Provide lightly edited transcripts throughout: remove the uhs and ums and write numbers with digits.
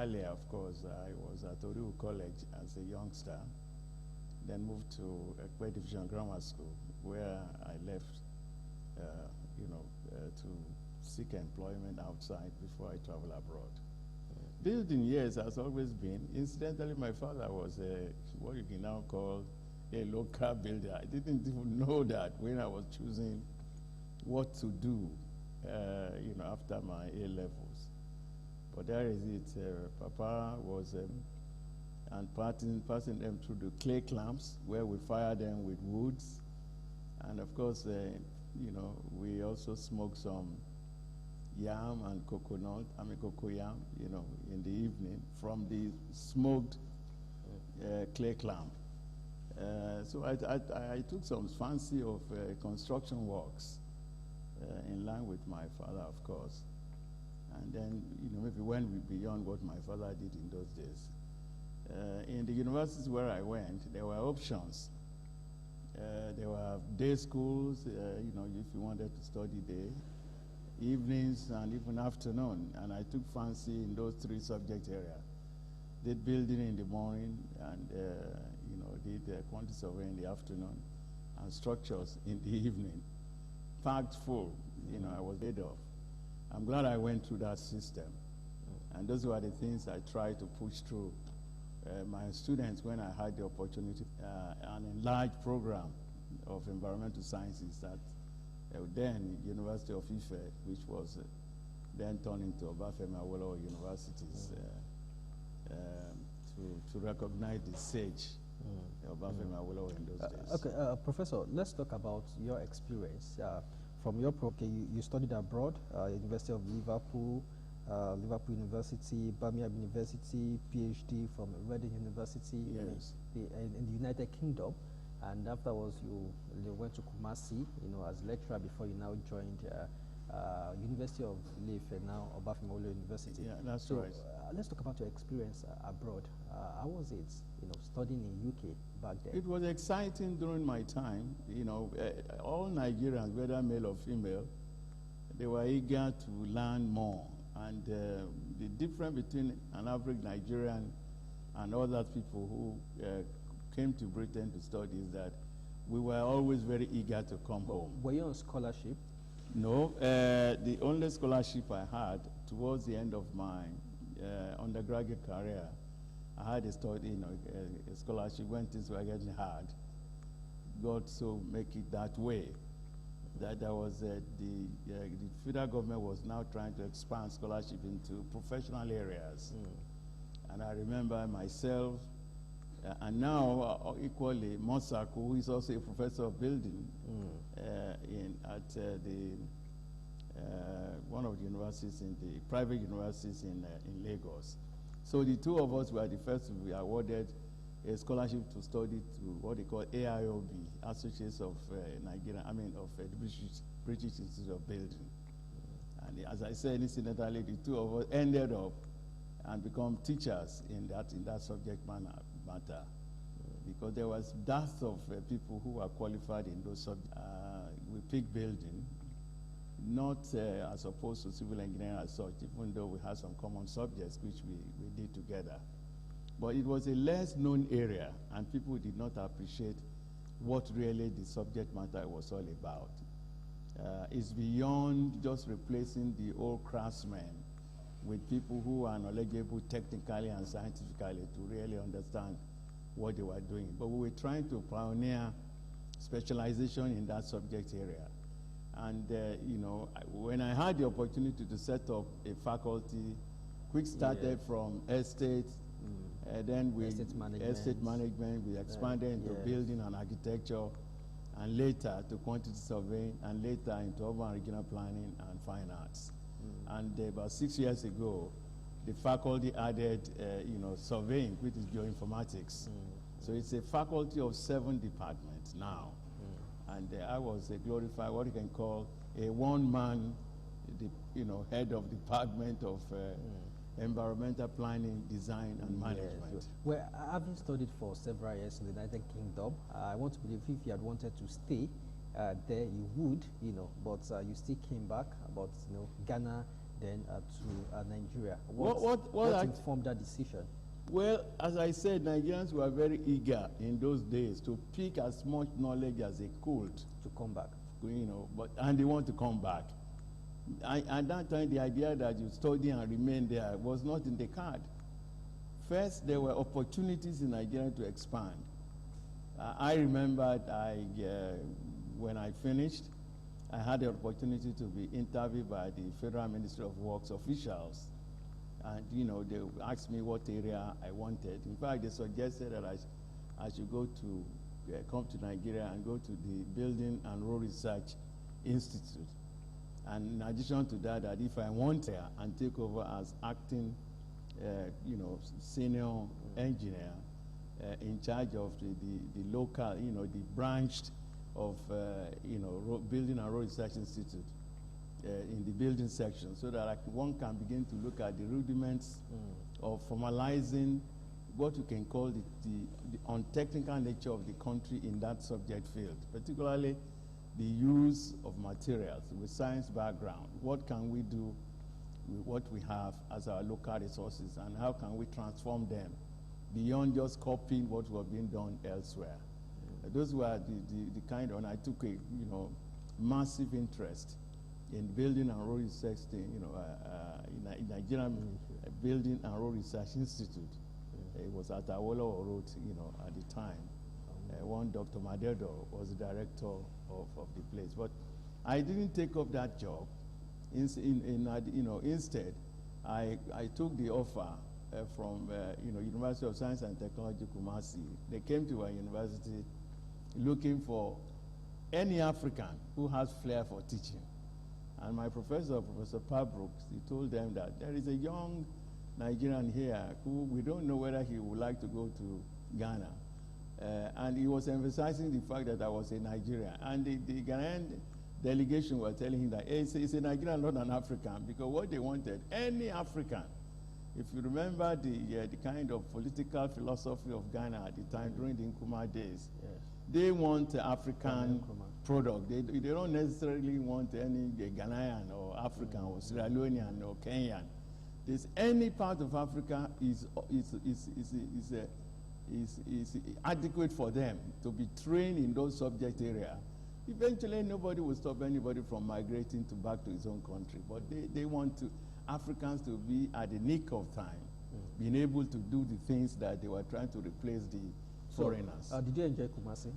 Earlier, of course, I was at Oriu College as a youngster, then moved to Ogtv Division Grammar School, where I left, to seek employment outside before I travel abroad. Building, yes, has always been. Incidentally, my father was what you can now call a local builder. I didn't even know that when I was choosing what to do, after my A-levels. But there is it. Papa was and passing them through the clay clamps where we fire them with woods. And of course, we also smoke some yam and cocoyam, in the evening from the smoked clay clamp. So I took some fancy of construction works in line with my father, of course. And then, maybe went beyond what my father did in those days. In the universities where I went, there were options. There were day schools, if you wanted to study day, evenings, and even afternoon. And I took fancy in those three subject areas. Did building in the morning, and did quantity survey in the afternoon, and structures in the evening. Packed full, I was laid off. I'm glad I went through that system. And those were the things I tried to push through. My students, when I had the opportunity, an enlarged program of environmental sciences at then University of Ife, which was then turned into Obafemi Awolowo Universities, to recognize the sage of Obafemi Awolowo in those days. Okay, Professor, let's talk about your experience. From your you studied abroad, University of Liverpool, Liverpool University, Birmingham University, PhD from Reading University, yes, in the United Kingdom, and afterwards you went to Kumasi, as lecturer before you now joined University of Leaf and now Obafemi Awolowo University. Yeah, that's so, right. Let's talk about your experience abroad. How was it, studying in UK back then? It was exciting during my time. All Nigerians, whether male or female, they were eager to learn more. And the difference between an average Nigerian and other people who came to Britain to study is that we were always very eager to come home. Were you on scholarship? No, the only scholarship I had towards the end of my undergraduate career, I had a study, a scholarship when things were getting hard. God so make it that way. That there was the federal government was now trying to expand scholarship into professional areas. And I remember myself, and now equally Mosaku, who is also a professor of building at one of the universities in the private universities in Lagos. So the two of us were the first to be awarded a scholarship to study to what they call AIOB, Associates of Nigeria, of the British Institute of Building. And as I said, incidentally, the two of us ended up and become teachers in that subject matter, because there was dearth of people who were qualified in those subjects. We picked building, not as opposed to civil engineering as such, even though we had some common subjects which we did together. But it was a less known area, and people did not appreciate what really the subject matter was all about. It's beyond just replacing the old craftsmen with people who are knowledgeable technically and scientifically to really understand what they were doing. But we were trying to pioneer specialization in that subject area. And, when I had the opportunity to set up a faculty, which started from estate, then we estate management, we expanded into building and architecture, and later to quantity surveying, and later into urban regional planning and fine arts. And about 6 years ago, the faculty added, surveying, which is geoinformatics. So it's a faculty of 7 departments now. And I was a glorified, what you can call a one-man, head of department of environmental planning, design, and management. Yes. Well, having studied for several years in the United Kingdom, I want to believe if you had wanted to stay there, you would, but you still came back. But Ghana then to Nigeria? What informed that decision? Well, as I said, Nigerians were very eager in those days to pick as much knowledge as they could. To come back. And they want to come back. At that time, the idea that you study and remain there was not in the card. First, there were opportunities in Nigeria to expand. I remember when I finished, I had the opportunity to be interviewed by the Federal Ministry of Works officials. And, they asked me what area I wanted. In fact, they suggested that I should go to, come to Nigeria and go to the Building and Road Research Institute. And in addition to that, that if I want there and take over as acting, senior engineer in charge of the local, the branch of, Building and Road Research Institute in the building section, so that one can begin to look at the rudiments of formalizing what we can call the untechnical nature of the country in that subject field, particularly the use of materials with science background. What can we do with what we have as our local resources, and how can we transform them beyond just copying what was being done elsewhere? Those were the kind of, and I took a massive interest in Building and Road Research, in Nigerian Building and Road Research Institute. It was at Awolowo Road, at the time. One Dr. Madedo was the director of the place. But I didn't take up that job. Instead, I took the offer from University of Science and Technology, Kumasi. They came to our university looking for any African who has flair for teaching. And my professor, Professor Brooks, he told them that there is a young Nigerian here who we don't know whether he would like to go to Ghana. And he was emphasizing the fact that I was a Nigerian. And the Ghanaian delegation were telling him that it's a Nigerian, not an African, because what they wanted, any African, if you remember the kind of political philosophy of Ghana at the time during the Nkrumah days, yes. They want African product. They don't necessarily want any Ghanaian or African or Sierra Leonean or Kenyan. There's any part of Africa is adequate for them to be trained in those subject areas. Eventually, nobody will stop anybody from migrating back to his own country. But they want Africans to be at the nick of time, being able to do the things that they were trying to replace the foreigners. Did you enjoy Kumasi?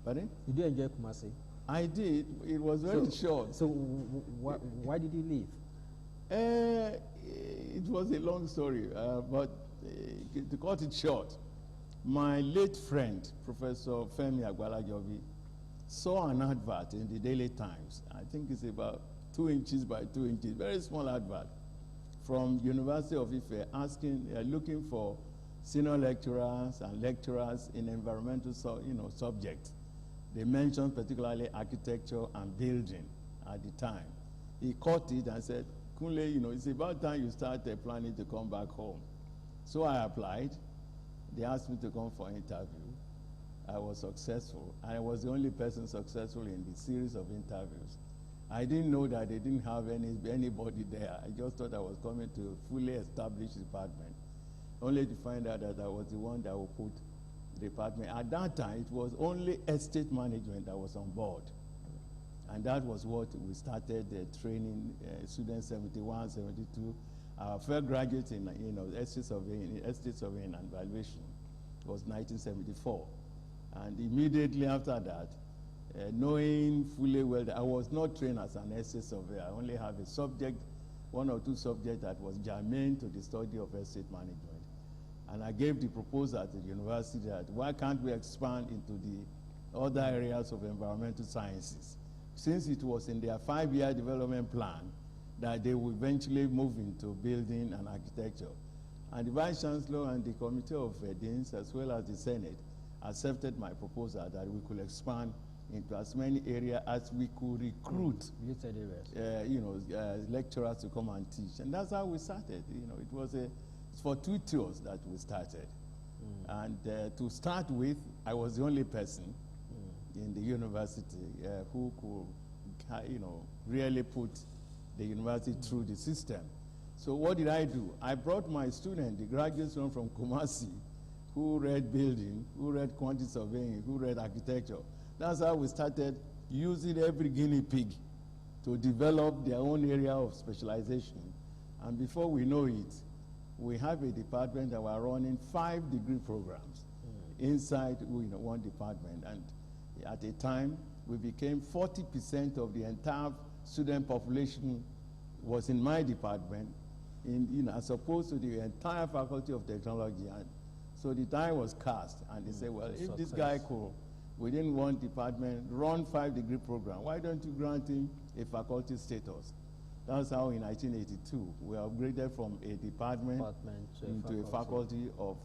Pardon? Did you enjoy Kumasi? I did. It was very short. So why did you leave? It was a long story, but to cut it short, my late friend, Professor Femi Agbalajobi, saw an advert in the Daily Times. I think it's about 2 inches by 2 inches, very small advert, from University of Ife, looking for senior lecturers and lecturers in environmental subjects. They mentioned particularly architecture and building at the time. He caught it and said, Kunle, it's about time you start planning to come back home. So I applied. They asked me to come for an interview. I was successful. I was the only person successful in the series of interviews. I didn't know that they didn't have anybody there. I just thought I was coming to a fully established department, only to find out that I was the one that would put the department. At that time, it was only estate management that was on board. And that was what we started training students 71, 72. Our first graduate in estate surveying and valuation was 1974. And immediately after that, knowing fully well that I was not trained as an estate surveyor, I only have a subject, 1 or 2 subjects that was germane to the study of estate management. And I gave the proposal at the university that why can't we expand into the other areas of environmental sciences, since it was in their 5-year development plan that they would eventually move into building and architecture. And the Vice Chancellor and the Committee of Deans, as well as the Senate, accepted my proposal that we could expand into as many areas as we could recruit lecturers to come and teach. And that's how we started. It was for 2 tours that we started. And to start with, I was the only person in the university who could really put the university through the system. So what did I do? I brought my student, the graduate student from Kumasi, who read building, who read quantity surveying, who read architecture. That's how we started using every guinea pig to develop their own area of specialization. And before we know it, we have a department that we're running 5 degree programs inside one department. And at a time, we became 40% of the entire student population was in my department, as opposed to the entire Faculty of Technology. And so the time was cast, and they said, well, if this guy could, within one department, run 5 degree program, why don't you grant him a faculty status? That's how in 1982, we upgraded from a department into a faculty of,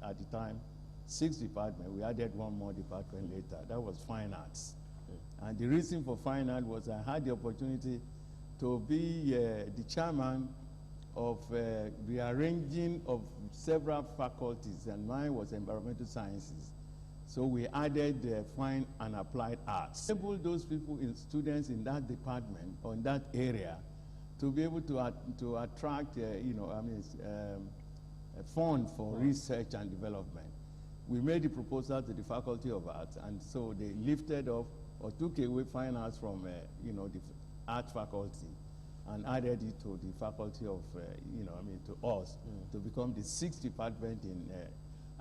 at the time, 6 departments. We added 1 more department later. That was fine arts. And the reason for fine art was I had the opportunity to be the chairman of rearranging of several faculties, and mine was environmental sciences. So we added fine and applied arts. Enable those people, students in that department or in that area, to be able to attract, a fund for research and development. We made the proposal to the Faculty of Arts, and so they lifted off or took away fine arts from, the art faculty and added it to the Faculty of, to us, to become the 6th department in,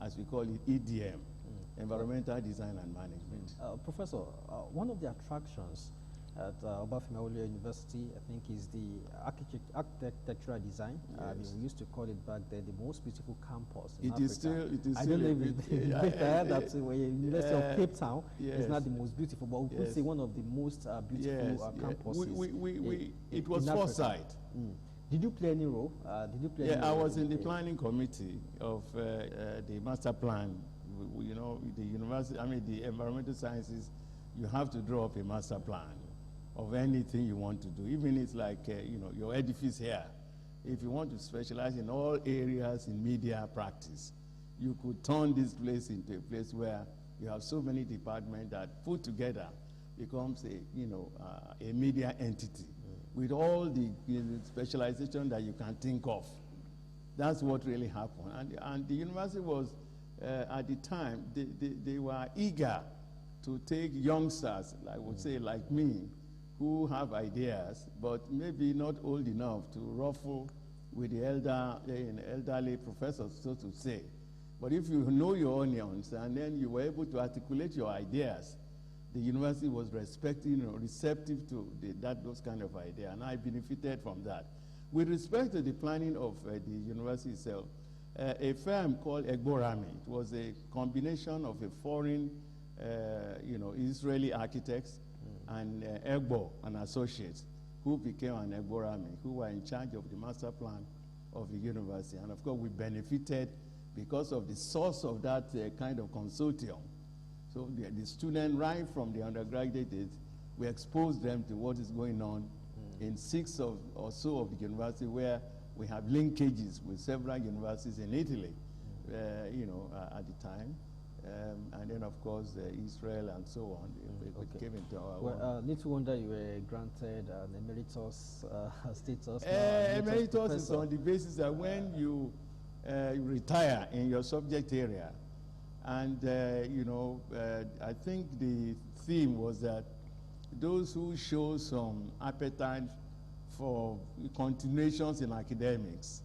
as we call it, EDM, Environmental Design and Management. Professor, one of the attractions at Obafemi Awolowo University, I think, is the architectural design. Yes. We used to call it back then the most beautiful campus in It Africa. is still, I don't know if it's that University of Cape Town is not the most beautiful, but we could say one of the most beautiful campuses. It was in foresight. Did you play any role? I was in the planning committee of the master plan. The university, the environmental sciences, you have to draw up a master plan of anything you want to do. Even it's like, your edifice here. If you want to specialize in all areas in media practice, you could turn this place into a place where you have so many departments that put together becomes a media entity with all the specialization that you can think of. That's what really happened. And the university was, at the time, they were eager to take youngsters, I would say, like me, who have ideas, but maybe not old enough to ruffle with the elderly professors, so to say. But if you know your onions and then you were able to articulate your ideas, the university was receptive to those kind of ideas, and I benefited from that. With respect to the planning of the university itself, a firm called Egborami, it was a combination of a foreign, Israeli architects and Egbo and associates, who became an Egborami, who were in charge of the master plan of the university. And of course, we benefited because of the source of that kind of consortium. So the students, right from the undergraduate days, we exposed them to what is going on in 6 or so of the university, where we have linkages with several universities in Italy, at the time. And then, of course, Israel and so on. It came into our own. Little wonder you were granted an emeritus status. Emeritus is on the basis that when you retire in your subject area, and, I think the theme was that those who show some appetite for continuations in academics.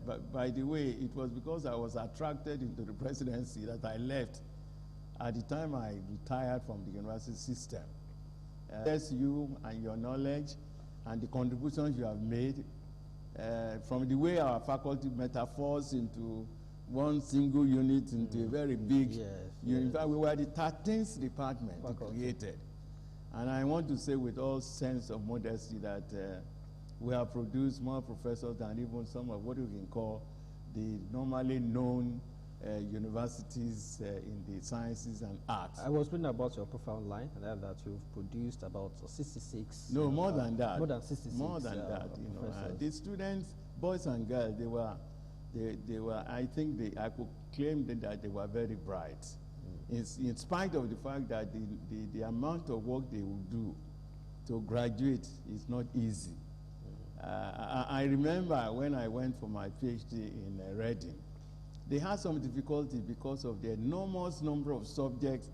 But by the way, it was because I was attracted into the presidency that I left at the time I retired from the university system. Yes, you and your knowledge and the contributions you have made from the way our faculty metaphors into one single unit into a very big unit. In fact, we were the 13th department created. And I want to say with all sense of modesty that we have produced more professors than even some of what we can call the normally known universities in the sciences and arts. I was reading about your profile online, and that you've produced about 66. No, more than that. More than 66. More than that. The students, boys and girls, they were. I think I could claim that they were very bright. In spite of the fact that the amount of work they will do to graduate is not easy. I remember when I went for my PhD in Reading, they had some difficulty because of the enormous number of subjects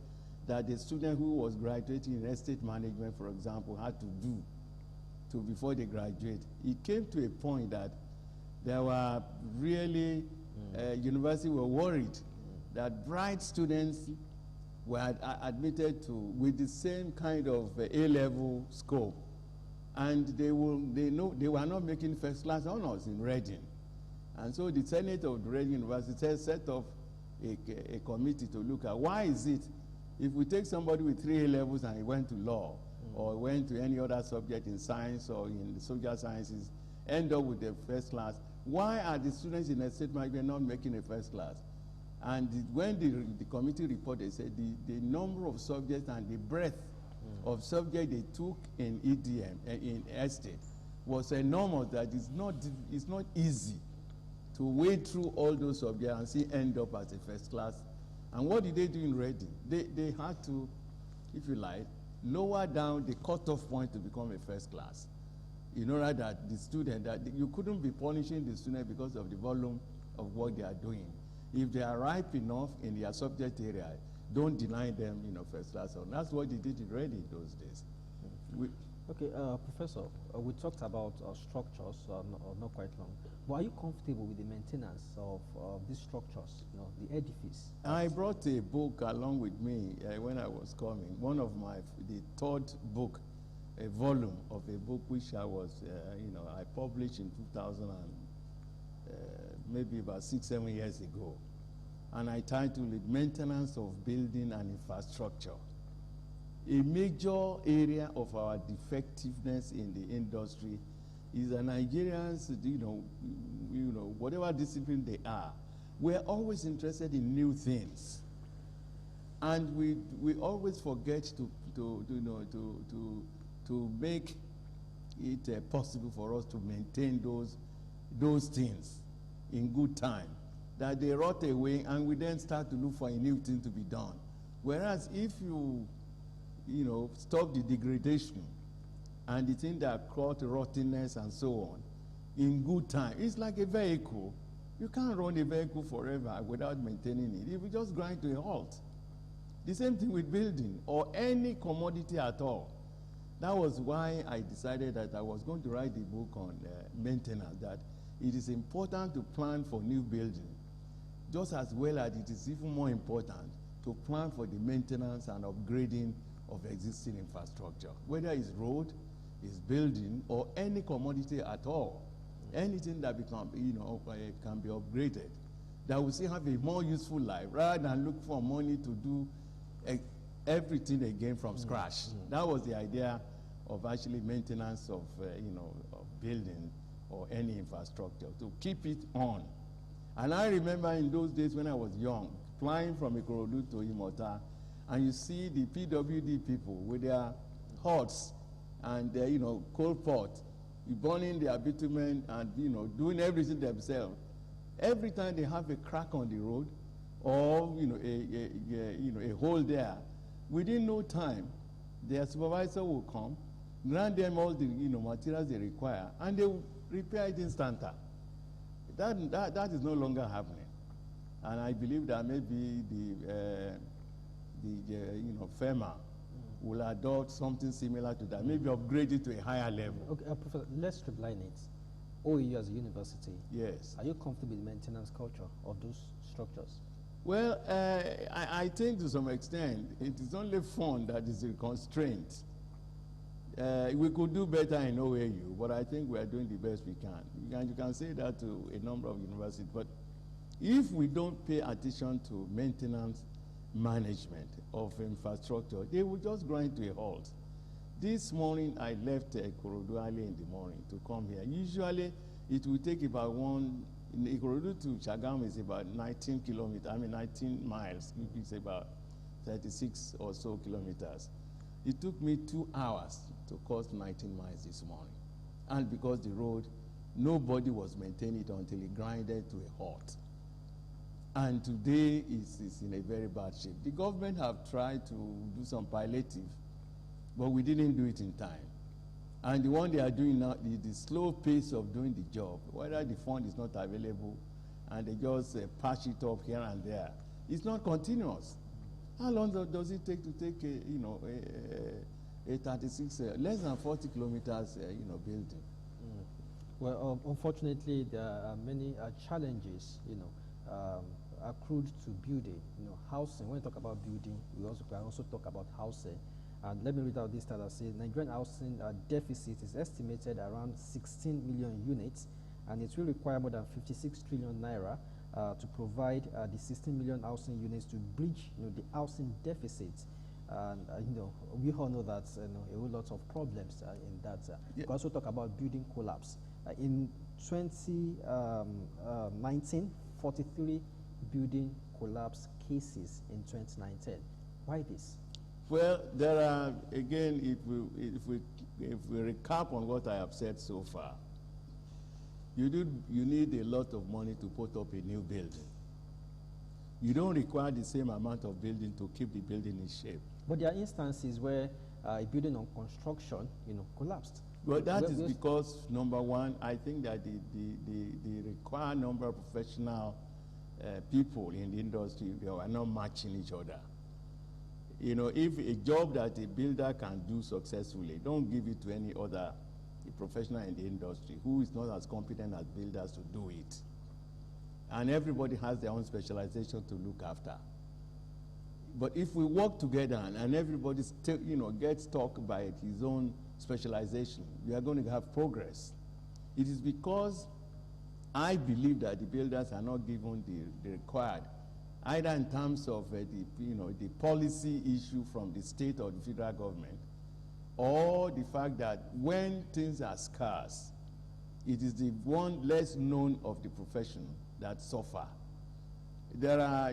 that the student who was graduating in estate management, for example, had to do before they graduate. It came to a point that there were really, universities were worried that bright students were admitted to with the same kind of A-level scope, and they were not making first-class honors in Reading. And so the Senate of the Reading University set up a committee to look at why is it if we take somebody with 3 A-levels and he went to law or went to any other subject in science or in the social sciences, end up with the first class, why are the students in estate management not making a first class? And when the committee reported, they said the number of subjects and the breadth of subject they took in EDM, in estate, was enormous, that it's not easy to wade through all those subjects and see end up as a first class. And what did they do in Reading? They had to, if you like, lower down the cutoff point to become a first class. In order that the student, that you couldn't be punishing the student because of the volume of work they are doing. If they are ripe enough in their subject area, don't deny them, first class. And that's what they did in Reading those days. Okay, Professor, we talked about structures, not quite long. But are you comfortable with the maintenance of these structures, the edifice? I brought a book along with me when I was coming. One of the third book, a volume of a book which I was, I published in 2000 and maybe about 6-7 years ago. And I titled it Maintenance of Building and Infrastructure. A major area of our defectiveness in the industry is that Nigerians, whatever discipline they are, we're always interested in new things. And we always forget to make it possible for us to maintain those things in good time, that they rot away and we then start to look for a new thing to be done. Whereas if you stop the degradation and the thing that caused rottenness and so on in good time, it's like a vehicle. You can't run a vehicle forever without maintaining it. It will just grind to a halt. The same thing with building or any commodity at all. That was why I decided that I was going to write a book on maintenance, that it is important to plan for new building, just as well as it is even more important to plan for the maintenance and upgrading of existing infrastructure, whether it's road, it's building, or any commodity at all. Anything that can be upgraded, that will still have a more useful life, rather than look for money to do everything again from scratch. That was the idea of actually maintenance of of building or any infrastructure, to keep it on. And I remember in those days when I was young, flying from Ikorodu to Imota, and you see the PWD people with their huts and their coal pot, burning their bitumen and doing everything themselves. Every time they have a crack on the road or a hole there, within no time their supervisor will come, grant them all the materials they require, and they will repair it instanter. That is no longer happening. And I believe that maybe the FEMA will adopt something similar to that, maybe upgrade it to a higher level. Okay, Professor, let's streamline it. OAU as a university. Yes. Are you comfortable with the maintenance culture of those structures? Well, I think to some extent, it is only fun that is a constraint. We could do better in OAU, but I think we are doing the best we can. You can say that to a number of universities, but if we don't pay attention to maintenance management of infrastructure, they will just grind to a halt. This morning, I left Ikorodu early in the morning to come here. Usually, it will take about Ikorodu to Chagam is about 19 miles. It's about 36 or so kilometers. It took me 2 hours to cross 19 miles this morning. And because the road, nobody was maintaining it until it grinded to a halt. And today it's in a very bad shape. The government have tried to do some palliative, but we didn't do it in time. And the one they are doing now, the slow pace of doing the job, whether the fund is not available and they just patch it up here and there, it's not continuous. How long does it take to take a 36, less than 40 kilometers, building? Well, unfortunately, there are many challenges, accrued to building. Housing. When we talk about building, we can also talk about housing. And let me read out this data. Say Nigerian housing deficit is estimated around 16 million units, and it will require more than 56 trillion naira to provide the 16 million housing units to bridge, the housing deficit. And we all know that a whole lot of problems in that. We can also talk about building collapse. In 2019, 43 building collapse cases in 2019. Why this? Well, there are, again, if we recap on what I have said so far, you need a lot of money to put up a new building. You don't require the same amount of building to keep the building in shape. But there are instances where a building on construction, collapsed. Well, that is because, number one, I think that the required number of professional people in the industry, they are not matching each other. If a job that a builder can do successfully, don't give it to any other professional in the industry who is not as competent as builders to do it. And everybody has their own specialization to look after. But if we work together and everybody gets stuck by his own specialization, we are going to have progress. It is because I believe that the builders are not given the required, either in terms of the policy issue from the state or the federal government, or the fact that when things are scarce, it is the one less known of the profession that suffer. There are,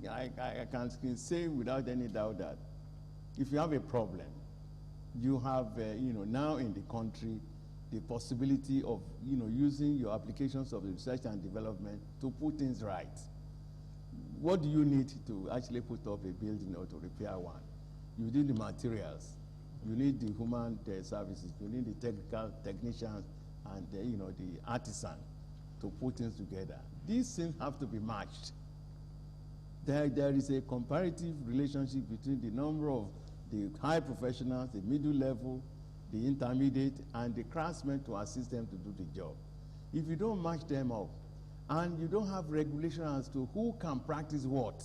I can say without any doubt that if you have a problem, you have, now in the country, the possibility of, using your applications of research and development to put things right. What do you need to actually put up a building or to repair one? You need the materials. You need the human services. You need the technicians and the artisan to put things together. These things have to be matched. There is a comparative relationship between the number of the high professionals, the middle level, the intermediate, and the craftsmen to assist them to do the job. If you don't match them up, and you don't have regulation as to who can practice what,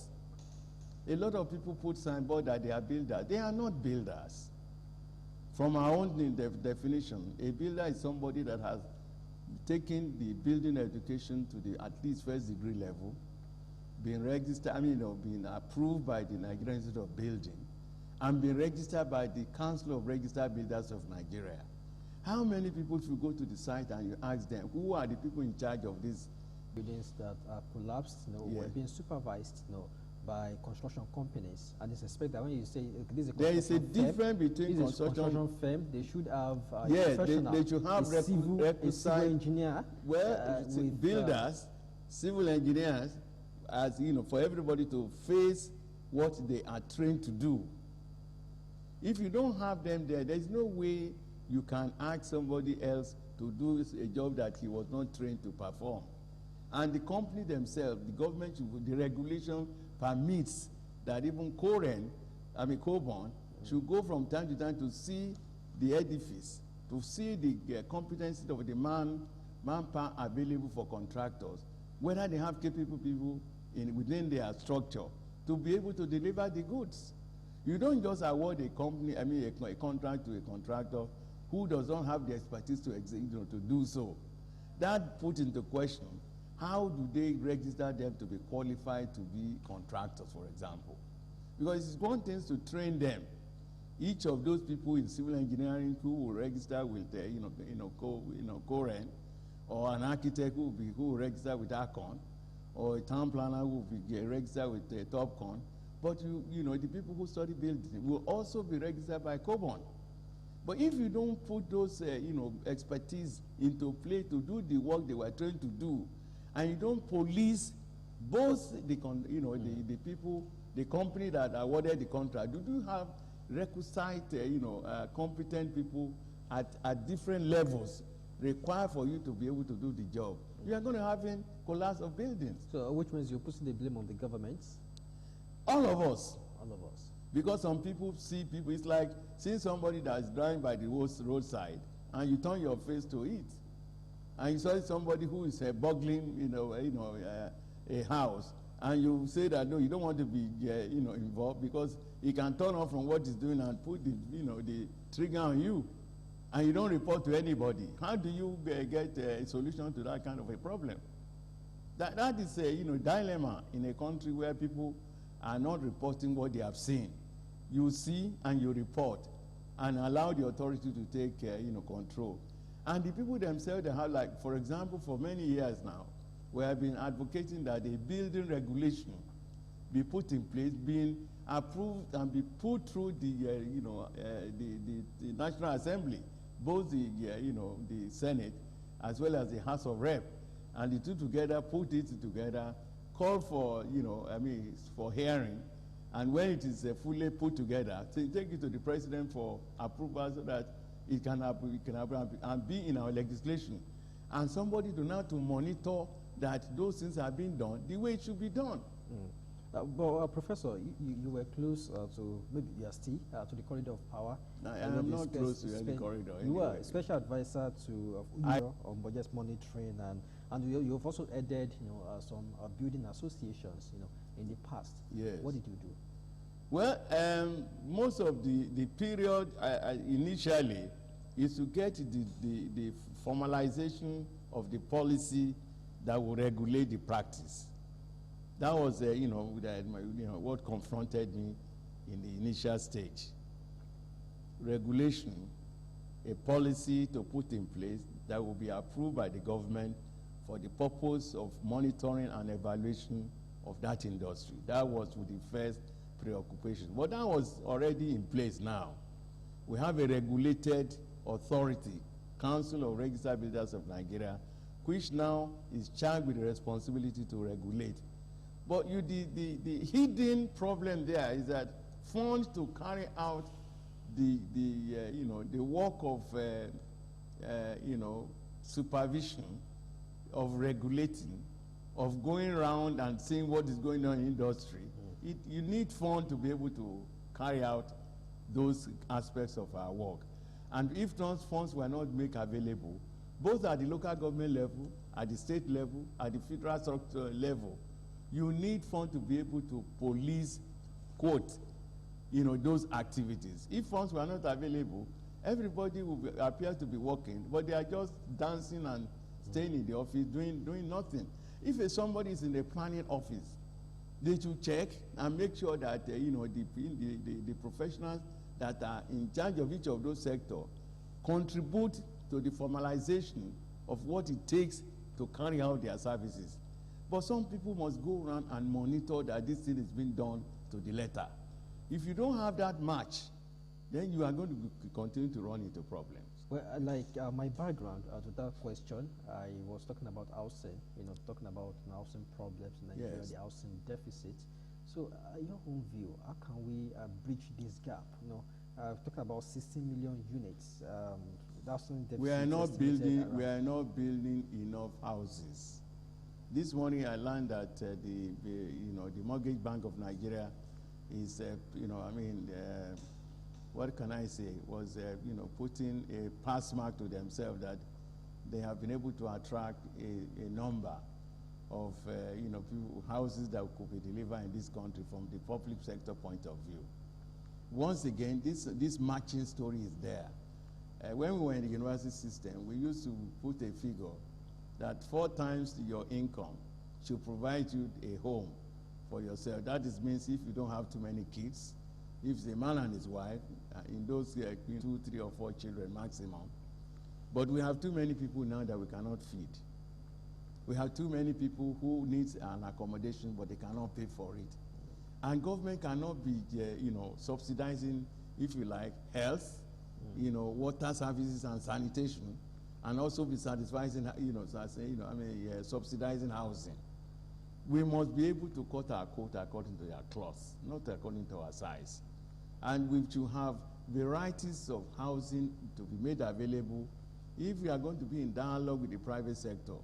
a lot of people put signboard that they are builders. They are not builders. From our own definition, a builder is somebody that has taken the building education to the at least first degree level, been registered, been approved by the Nigerian Institute of Building, and been registered by the Council of Registered Builders of Nigeria. How many people should go to the site and you ask them, who are the people in charge of these buildings that are collapsed, were being supervised, by construction companies, and it's expected that when you say this is a there is a difference between construction firm, they should have they should have a civil engineer. Well, builders, civil engineers, as for everybody to face what they are trained to do. If you don't have them there is no way you can ask somebody else to do a job that he was not trained to perform. And the company themselves, the government, the regulation permits that even Cobon should go from time to time to see the edifice, to see the competency of the manpower available for contractors, whether they have capable people within their structure to be able to deliver the goods. You don't just award a company, a contract to a contractor who does not have the expertise to do so. That puts into question, how do they register them to be qualified to be contractors, for example? Because it's one thing to train them. Each of those people in civil engineering who will register with, Coren, or an architect who will register with Acon, or a town planner who will be registered with Topcon. But the people who study building will also be registered by Cobon. But if you don't put those, expertise into play to do the work they were trained to do, and you don't police both the people, the company that awarded the contract, do you have requisite, competent people at different levels required for you to be able to do the job, you are going to have a collapse of buildings. So, which means you're putting the blame on the governments? All of us. All of us. Because some people see people, it's like seeing somebody that's driving by the roadside and you turn your face to it. And you saw somebody who is burgling, a house, and you say that no, you don't want to be, involved because he can turn off from what he's doing and put the trigger on you, and you don't report to anybody. How do you get a solution to that kind of a problem? That is a dilemma in a country where people are not reporting what they have seen. You see and you report, and allow the authority to take control. And the people themselves, they have, like, for example, for many years now, we have been advocating that a building regulation be put in place, being approved and be put through the National Assembly, both the Senate as well as the House of Rep, and the two together put it together, call for for hearing, and when it is fully put together, take it to the president for approval so that it can happen and be in our legislation, and somebody to monitor that those things are being done the way it should be done. Professor, you were close to, maybe you are still, to the corridor of power. I am not close to any corridor. You were a special advisor to on budget monitoring, and you've also headed some building associations in the past. Yes. What did you do? Well, most of the period initially is to get the formalization of the policy that will regulate the practice. That was, what confronted me in the initial stage. Regulation, a policy to put in place that will be approved by the government for the purpose of monitoring and evaluation of that industry. That was with the first preoccupation. But that was already in place now. We have a regulated authority, Council of Registered Builders of Nigeria, which now is charged with the responsibility to regulate. But the hidden problem there is that funds to carry out the work of supervision, of regulating, of going around and seeing what is going on in industry. You need funds to be able to carry out those aspects of our work. And if those funds were not made available, both at the local government level, at the state level, at the federal structure level, you need funds to be able to police, quote, those activities. If funds were not available, everybody will appear to be working, but they are just dancing and staying in the office, doing nothing. If somebody is in the planning office, they should check and make sure that the professionals that are in charge of each of those sectors contribute to the formalization of what it takes to carry out their services. But some people must go around and monitor that this thing is being done to the letter. If you don't have that match, then you are going to continue to run into problems. Well, my background to that question, I was talking about housing, talking about housing problems in Nigeria, Yes. the housing deficit. So, your own view, how can we bridge this gap? Talking about 16 million units. Housing deficit We are not estimated building enough houses. This morning I learned that the Mortgage Bank of Nigeria is what can I say, was putting a pass mark to themselves that they have been able to attract a number of houses that could be delivered in this country from the public sector point of view. Once again, this matching story is there. When we were in the university system, we used to put a figure that 4 times your income should provide you a home for yourself. That means if you don't have too many kids, if it's a man and his wife, in those 2, 3, or 4 children maximum. But we have too many people now that we cannot feed. We have too many people who need an accommodation, but they cannot pay for it. And government cannot be, subsidizing, if you like, health, water services and sanitation, and also be subsidizing housing. We must be able to cut our coat according to our cloth, not according to our size. And we should have varieties of housing to be made available. If we are going to be in dialogue with the private sector,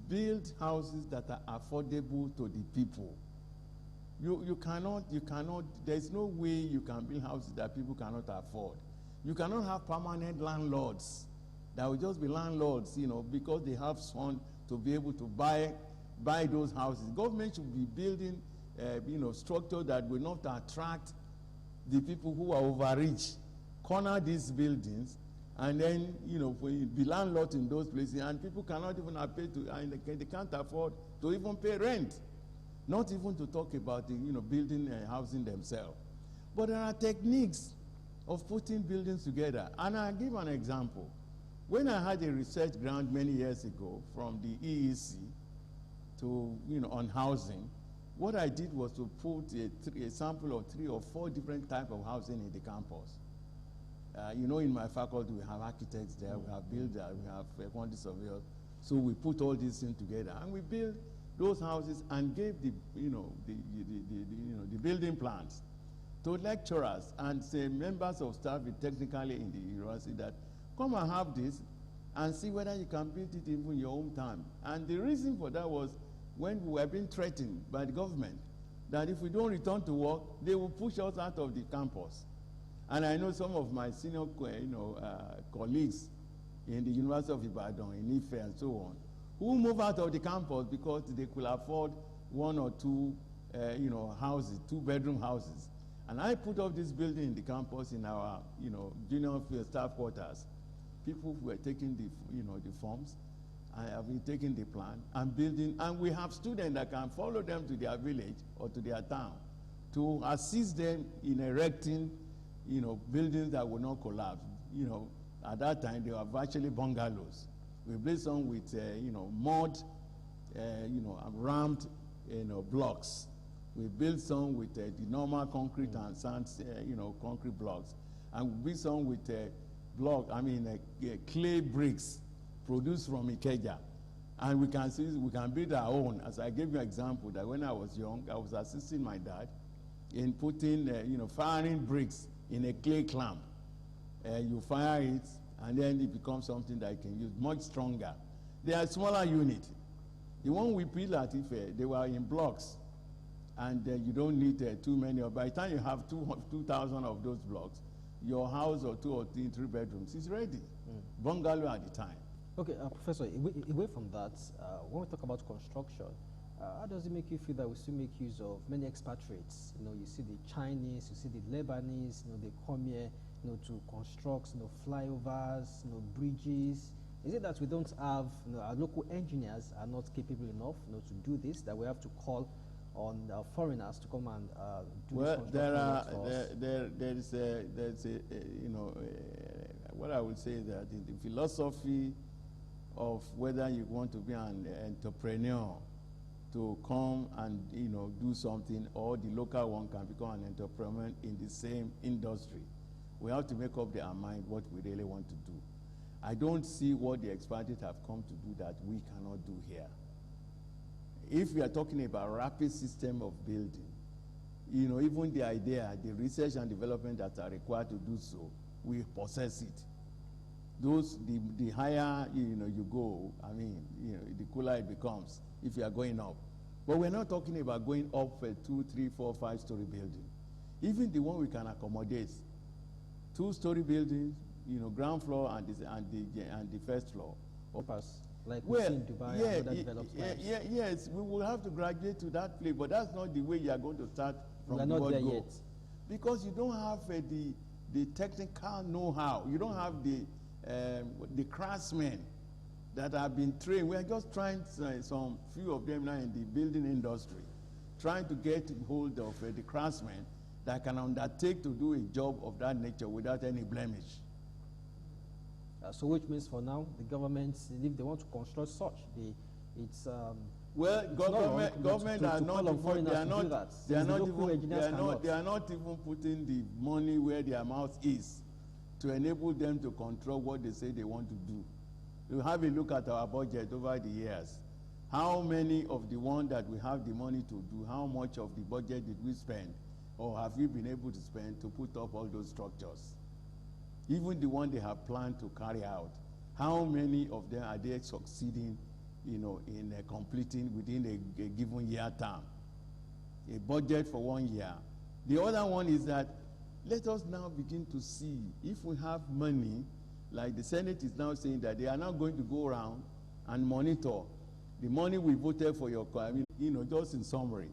build houses that are affordable to the people. You cannot, there's no way you can build houses that people cannot afford. You cannot have permanent landlords that will just be landlords, because they have funds to be able to buy those houses. Government should be building, structure that will not attract the people who are overrich, corner these buildings, and then, be landlords in those places, and people cannot even pay to, and they can't afford to even pay rent. Not even to talk about the, building housing themselves. But there are techniques of putting buildings together. And I'll give an example. When I had a research grant many years ago from the EEC to, on housing, what I did was to put a sample of 3 or 4 different types of housing in the campus. In my faculty, we have architects there, we have builders, we have quantity surveyors. So we put all these things together, and we built those houses and gave the building plans to lecturers and say members of staff technically in the university that come and have this and see whether you can build it even in your own time. And the reason for that was when we were being threatened by the government that if we don't return to work, they will push us out of the campus. And I know some of my senior colleagues in the University of Ibadan, in Ife and so on, who move out of the campus because they could afford 1 or 2 houses, 2-bedroom houses. And I put up this building in the campus in our junior staff quarters. People who were taking the forms, I have been taking the plan and building, and we have students that can follow them to their village or to their town to assist them in erecting buildings that will not collapse. At that time they were virtually bungalows. We built some with mud, rammed blocks. We built some with the normal concrete and sand, concrete blocks, and we built some with clay bricks produced from Ikeja. And we can build our own. As I gave you an example, that when I was young, I was assisting my dad in putting, firing bricks in a clay clamp. You fire it, and then it becomes something that you can use, much stronger. They are smaller units. The one we built at Ife, they were in blocks, and you don't need too many. By the time you have 2,000 of those blocks, your house or 2 or 3 bedrooms is ready. Bungalow at the time. Okay, Professor, away from that, when we talk about construction, how does it make you feel that we still make use of many expatriates? You see the Chinese, you see the Lebanese, they come here, to construct, flyovers, bridges. Is it that we don't have, our local engineers are not capable enough, to do this, that we have to call on foreigners to come and do this construction? What I would say is that the philosophy of whether you want to be an entrepreneur to come and do something, or the local one can become an entrepreneur in the same industry. We have to make up our mind what we really want to do. I don't see what the expatriates have come to do that we cannot do here. If we are talking about rapid system of building, even the idea, the research and development that are required to do so, we possess it. The higher you go, the cooler it becomes if you are going up. But we're not talking about going up a 2, 3, 4, 5-story building. Even the one we can accommodate, 2-story buildings, ground floor and the first floor. Like we see in Dubai and other developed countries. Yes, we will have to graduate to that place, but that's not the way you are going to start from the word go. Yet. Because you don't have the technical know-how. You don't have the craftsmen that have been trained. We are just trying some few of them now in the building industry, trying to get hold of the craftsmen that can undertake to do a job of that nature without any blemish. So which means for now, the government, if they want to construct such, government are not even putting the money where their mouth is to enable them to control what they say they want to do. You have a look at our budget over the years. How many of the ones that we have the money to do, how much of the budget did we spend, or have we been able to spend to put up all those structures? even the one they have planned to carry out, how many of them are they succeeding, in completing within a given year term? A budget for 1 year. The other one is that let us now begin to see if we have money, like the Senate is now saying that they are now going to go around and monitor the money we voted for your, just in summary.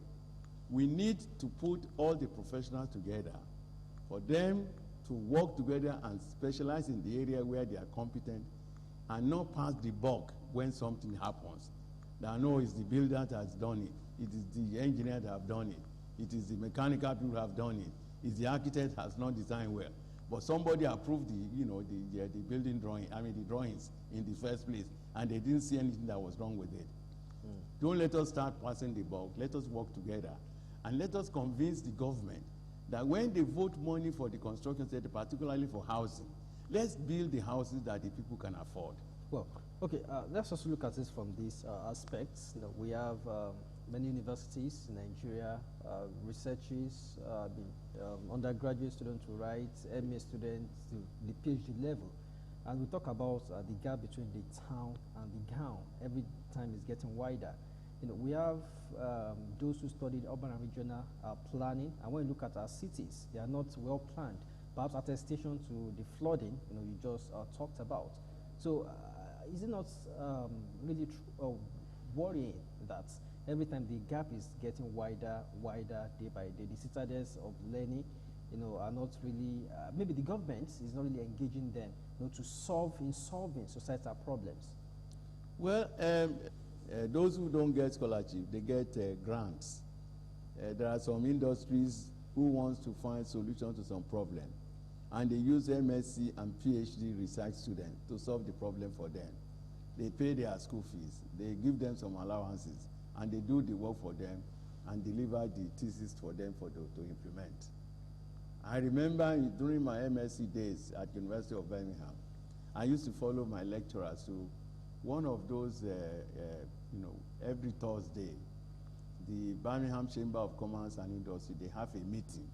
We need to put all the professionals together for them to work together and specialize in the area where they are competent and not pass the buck when something happens. That no, it's the builder that has done it. It is the engineer that have done it. It is the mechanical people who have done it. It's the architect has not designed well. But somebody approved the building drawing, the drawings in the first place, and they didn't see anything that was wrong with it. Don't let us start passing the buck. Let us work together. And let us convince the government that when they vote money for the construction sector, particularly for housing, let's build the houses that the people can afford. Well, okay, let's also look at this from these aspects. We have many universities in Nigeria, researchers, undergraduate students who write, MA students to the PhD level. And we talk about the gap between the town and the gown. Every time it's getting wider. We have those who studied urban and regional planning, and when you look at our cities, they are not well planned. Perhaps attestation to the flooding, you just talked about. So, is it not really worrying that every time the gap is getting wider day by day? The citadels of learning, are not really. Maybe the government is not really engaging them, to solving societal problems. Well. Those who don't get scholarship, they get grants. There are some industries who want to find solutions to some problem, and they use MSc and PhD research students to solve the problem for them. They pay their school fees, they give them some allowances, and they do the work for them and deliver the thesis for them to implement. I remember during my MSc days at University of Birmingham, I used to follow my lecturers to one of those, every Thursday, the Birmingham Chamber of Commerce and Industry, they have a meeting.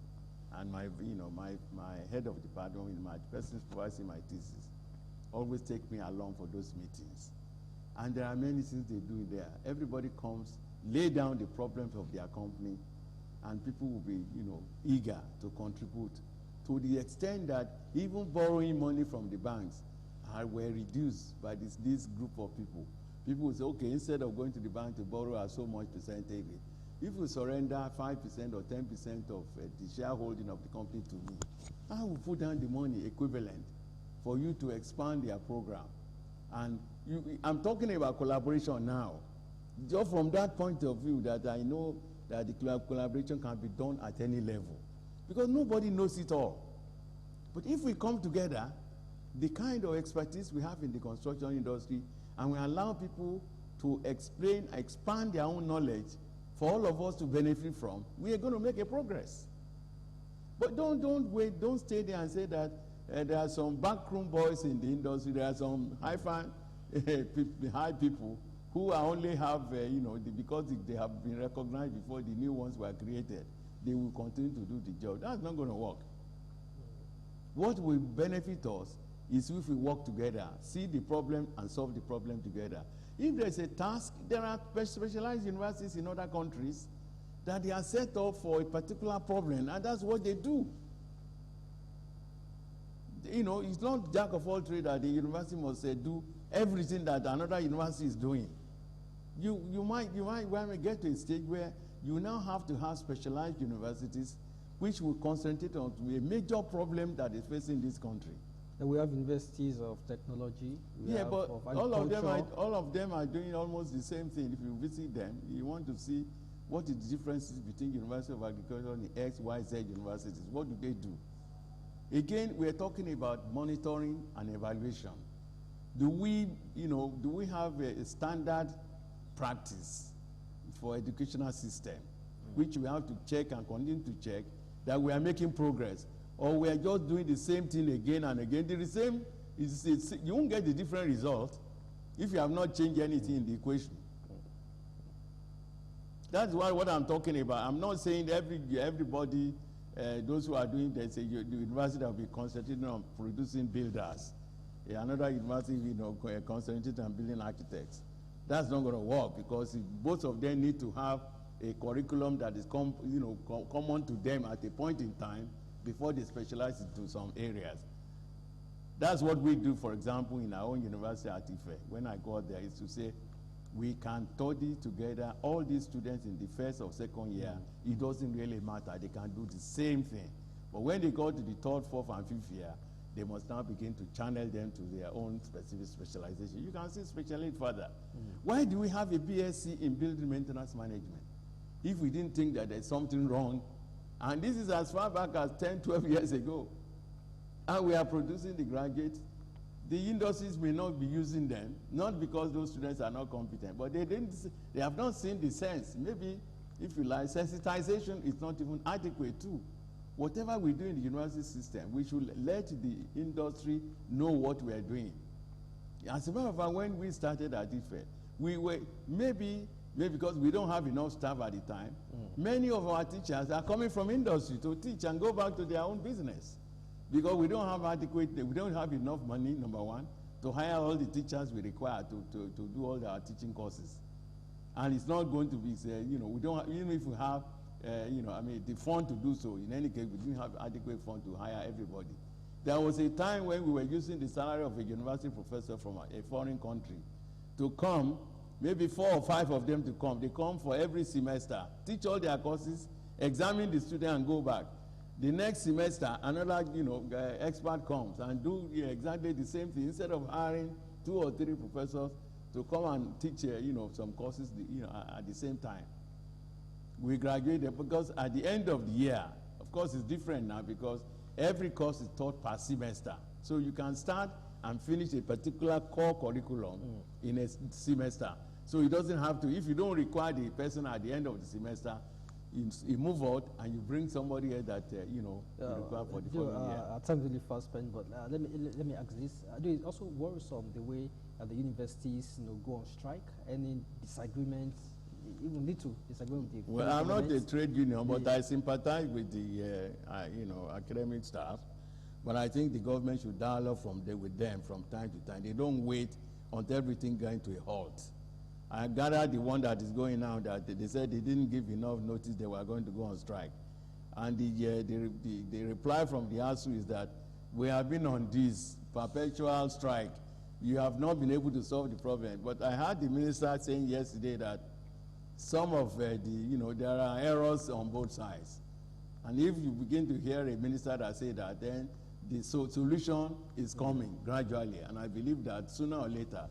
And my head of department, my person supervising my thesis, always take me along for those meetings. And there are many things they do there. Everybody comes, lay down the problems of their company, and people will be, eager to contribute to the extent that even borrowing money from the banks were reduced by this group of people. People will say, okay, instead of going to the bank to borrow at so much percentage, if you surrender 5% or 10% of the shareholding of the company to me, I will put down the money equivalent for you to expand their program. And I'm talking about collaboration now. Just from that point of view, that I know that the collaboration can be done at any level. Because nobody knows it all. But if we come together, the kind of expertise we have in the construction industry, and we allow people to expand their own knowledge for all of us to benefit from, we are going to make a progress. But don't wait, don't stay there and say that there are some backroom boys in the industry, there are some high people who only have, because they have been recognized before the new ones were created, they will continue to do the job. That's not going to work. What will benefit us is if we work together, see the problem and solve the problem together. If there's a task, there are specialized universities in other countries that they are set up for a particular problem, and that's what they do. It's not jack of all trades that the university must do everything that another university is doing. You might get to a stage where you now have to have specialized universities which will concentrate on a major problem that is facing this country. And we have universities of technology. But all of them are doing almost the same thing. If you visit them, you want to see what is the differences between University of Agriculture and the X, Y, Z universities. What do they do? Again, we are talking about monitoring and evaluation. Do we have a standard practice for educational system, which we have to check and continue to check that we are making progress? Or we are just doing the same thing again and again. You won't get the different result if you have not changed anything in the equation. That's what I'm talking about. I'm not saying everybody those who are doing, they say the university will be concentrating on producing builders. Another university, concentrating on building architects. That's not going to work because both of them need to have a curriculum that is common to them at a point in time before they specialize into some areas. That's what we do, for example, in our own university at Ife. When I go out there, is to say, we can study together, all these students in the first or second year, it doesn't really matter, they can do the same thing. But when they go to the third, fourth, and fifth year, they must now begin to channel them to their own specific specialization. You can see specialize further. Why do we have a BSc in building maintenance management if we didn't think that there's something wrong? And this is as far back as 10, 12 years ago. And we are producing the graduates. The industries may not be using them, not because those students are not competent, but they have not seen the sense. Maybe, if you like, sensitization is not even adequate too. Whatever we do in the university system, we should let the industry know what we are doing. As a matter of fact, when we started at Ife, we were maybe because we don't have enough staff at the time, many of our teachers are coming from industry to teach and go back to their own business. Because we don't have enough money, number one, to hire all the teachers we require to do all our teaching courses. And it's not going to be, we don't have, even if we have, the fund to do so, in any case, we didn't have adequate fund to hire everybody. There was a time when we were using the salary of a university professor from a foreign country to come, maybe 4 or 5 of them to come. They come for every semester, teach all their courses, examine the student and go back. The next semester, another, expert comes and do exactly the same thing. Instead of hiring 2 or 3 professors to come and teach, some courses, at the same time. We graduated because at the end of the year, of course, it's different now because every course is taught per semester. So you can start and finish a particular core curriculum in a semester. So it doesn't have to, if you don't require the person at the end of the semester, you move out and you bring somebody else that you require for the following year. Our time really fast spent, but let me ask this: it also worrisome the way the universities go on strike? Any disagreements, even little disagreement with the well, I'm not a trade union, but I sympathize with the academic staff. But I think the government should dialogue with them from time to time. They don't wait until everything going to a halt. I gather the one that is going now that they said they didn't give enough notice they were going to go on strike. And the reply from the ASU is that we have been on this perpetual strike. You have not been able to solve the problem. But I heard the minister saying yesterday that some of there are errors on both sides. And if you begin to hear a minister that say that, then the solution is coming gradually. And I believe that sooner or later,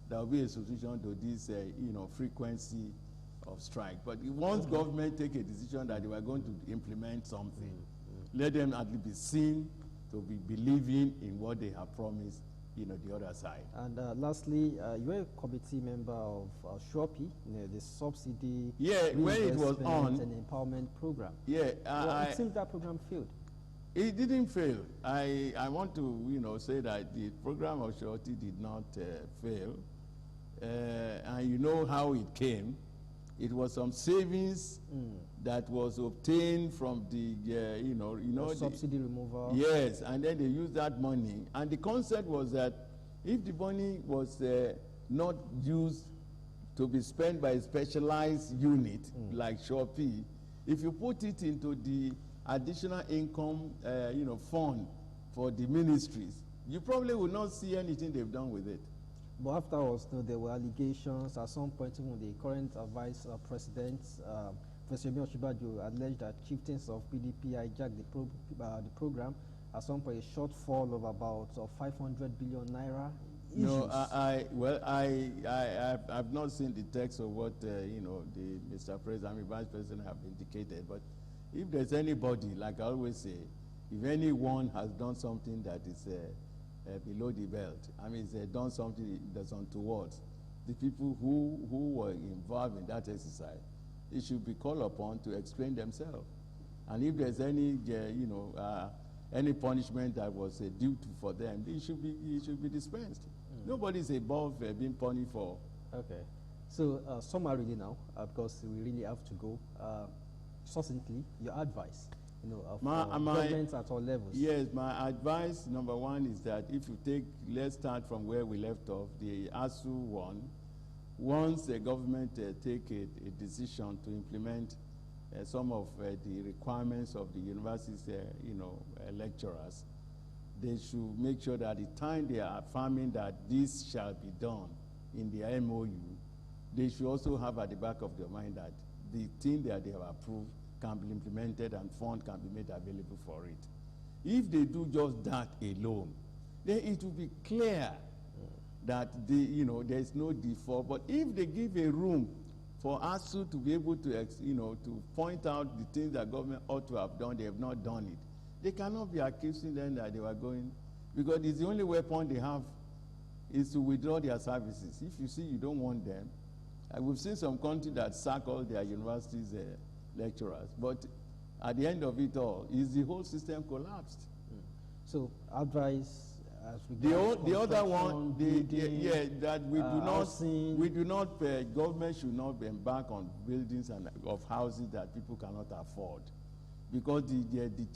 there will be a solution to this, frequency of strike. But once government take a decision that they were going to implement something, let them at least be seen to be believing in what they have promised, the other side. And lastly, you're a committee member of SHOPI, the subsidy when it was on and empowerment program. It seems that program failed. It didn't fail. I want to say that the program of SHOPI did not fail. And you know how it came. It was some savings that was obtained from the, subsidy removal. Yes, and then they used that money. And the concept was that if the money was not used to be spent by a specialized unit like SHOPI, if you put it into the additional income, fund for the ministries, you probably will not see anything they've done with it. But afterwards, there were allegations. At some point, even the current vice president, Professor Oshibaju, alleged that chieftains of PDP hijacked the program. At some point, a shortfall of about 500 billion naira. No, I've not seen the text of what the Mr. President, Vice President have indicated. But if there's anybody, like I always say, if anyone has done something that is below the belt, done something that's untoward, the people who were involved in that exercise, it should be called upon to explain themselves. And if there's any, any punishment that was due for them, it should be dispensed. Nobody's above being punished for. Okay. So summary now, because we really have to go. Succinctly, your advice of My- government at all levels? Yes, my advice, number one, is that if you take, let's start from where we left off, the ASU one. Once the government take a decision to implement some of the requirements of the university's, lecturers, they should make sure that the time they are affirming that this shall be done in the MOU, they should also have at the back of their mind that the thing that they have approved can be implemented and funds can be made available for it. If they do just that alone, then it will be clear that there is no default. But if they give a room for ASU to be able to, to point out the things that government ought to have done, they have not done it. They cannot be accusing them that they were going, because it's the only weapon they have is to withdraw their services. If you see you don't want them, we've seen some countries that sack all their universities lecturers, but at the end of it all, is the whole system collapsed. So advice as The other one, that we do not, government should not embark on buildings of houses that people cannot afford, because the